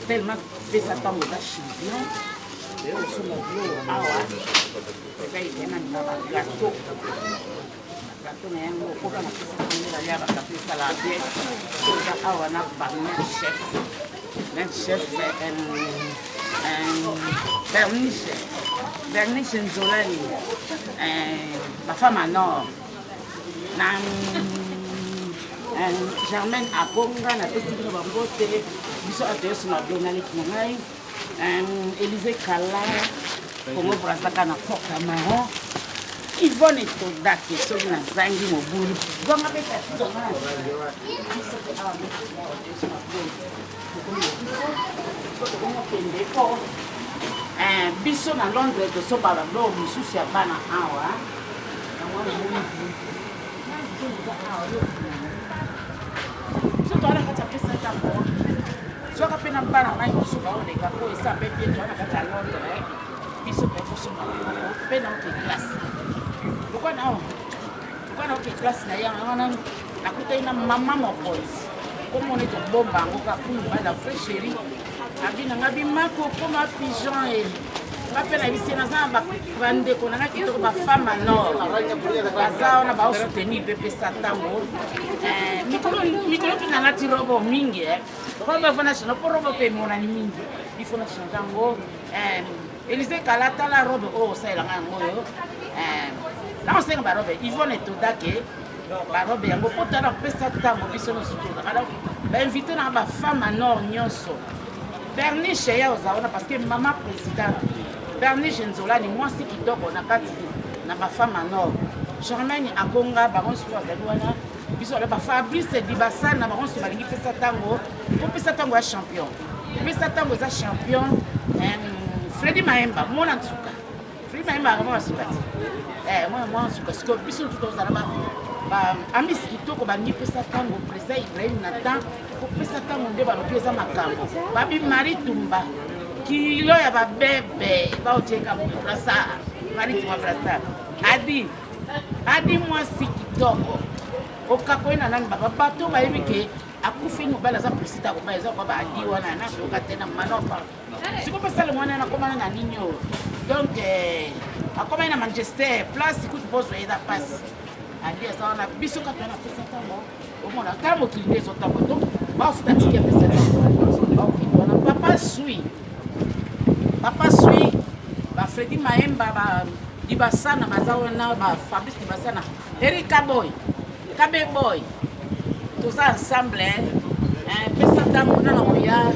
tellement pesa ntango eza champion osomba bilo awa eza idena na bagato gato na yango okoka na pesa ntango balia bagato esala bien oza awa na barmen chef berniche nzolani bafemme à nord na Germaine Akonga na pesi bino bambote biso atoyoso na blonaleki na ngai Élysée Kala Congo Brazzaville na Port Cameroun Yvonne Todaki soki nazangi mobulu zonga mpe tati zonga biso na Londres tosoba bablo mosusu ya bana awa toana kati ya pesa ntango soka mpe na bana ngai mosusu baoleka po esa mpe bie toana kati ya Londres biso mpe tosomba mpe na oke classe lokwa na oke classe na yango wana nakutaki na mama mokonzi komona tobomba yango kapulu bana vrai chéri abinanga bimako okoma pigeon e nga mpe na bisi naza na bandeko nanga kitoko bafemme à nord baza wana baosoutenir mpe pesa ntango mikolo mpe nalati robo mingi robo efo na change mpo robo mpe emonani mingi ifo na change yango Élysée Kala tala robe oyo osalelanga yango oyo na osenga barobe Yvonne Todake barobe yango mpo tala pesa ntango biso nosutoaka bainvite na bafemme à nord nyonso Berniche ya oza wana parce que mama présidente Berniche Nzolani mwasi kitoko na kati na bafemme à nord Germaine Akonga bango nyonso bazali wana biso ala bafabrice dibasani na bango nyonso balingi pesa ntango mpo pesa ntango ya champion pesa ntango eza champion Fredi Maemba mwana nsuka Fredi Maemba akamwa nsuka ti mwana nsuka siko biso tutozala amis kitoko balingi pesa ntango président Ibrahim Nathan kopesa ntango nde balobi eza makambo babi Marie Tumba kilo ya babebe baotieka brasa Marie Tumba brasa adi mwasi kitoko okakoyena nani bato bayebi ke akufi mobali aza président kobaya eza kwa baadi wana nakoyoka te na manopa sikopesala mwana nakomana na nini oyo donc akomani na Manchester place kutu bozwa eza pasi adi eza wana biso kati wana pesa ntango omona kala mokili nde ezotango donc bafuta tiki ya pesa ntango wana papa sui bafredi Maemba dibasana baza wana bafabrice dibasana erika boy kabe boy toza ensemble pesa ntango nana oya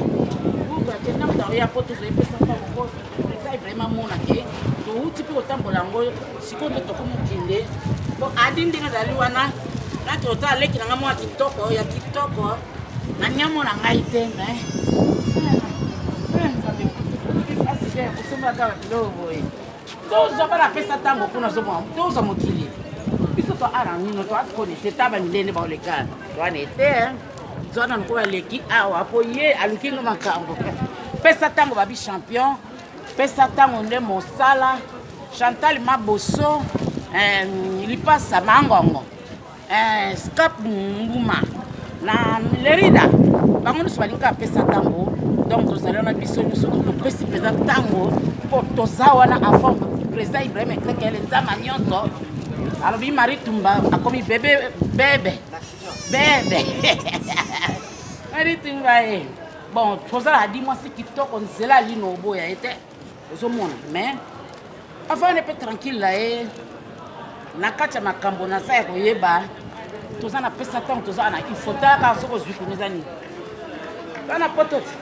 bukakenamta oya mpo tozoye pesa ntango eza vraiment mona ke touti mpe kotambola yango sikoyo nde tokomokende po adi ndenge ezali wana nati ota aleki nanga mwa kitoko ya kitoko na nyamo na ngai te kosombaka biloko boye tozwa bana pesa ntango mpona zomwa tozwa mokili biso to ara nino to asikone te ta bandende baolekana towana ete zwana noko baleki awa po ye alukinga makambo pesa ntango babi champion pesa ntango nde mosala Chantal Maboso lipasa mangongo Scap Mbuma na Lerida bango nyonso balingi apesa ntango donc tozali wana biso nyonso topesi mpenza ntango mpo toza wana avant président Ibrahim ekrekele nzama nyonso alobi Marie Tumba akomi bebe Marie Tumba bon tozala adi mwasi kitoko nzela lino oboya ete ozomona mais avant ne pe tranquille la na kati ya makambo na sa ya koyeba toza na pesa ntango toza na ifota kaka soko ozwi kuna eza nini toza na poto ti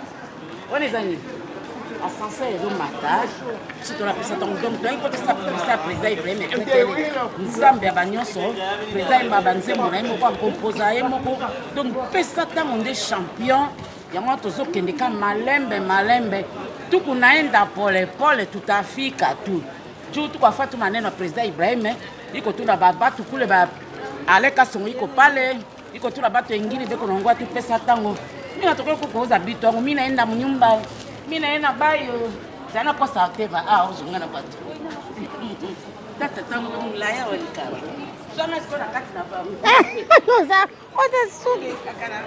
wana eza nini ascenseur ezomata biso tolapesa ntango donc toyaki potesa publicité ya président Ibrahim ekrekele nzambe ya banyonso président yemba banzembo na ye moko akomposa ye moko donc pesa ntango nde champion yango tozokende ka malembe tuku naenda polepole tutafika tu juu tukwafatu maneno ya président Ibrahim iko tuna babatu kule aleka songo iko pale iko tuna bato engini beko nongwa tu pesa ntango mina tokoki kokoza bitu yango mina enda munyumba mina ena bayo zana kosa teba ozonga na bato tata ntango mulaya walikala zana sikona kati na bango oza suki kakana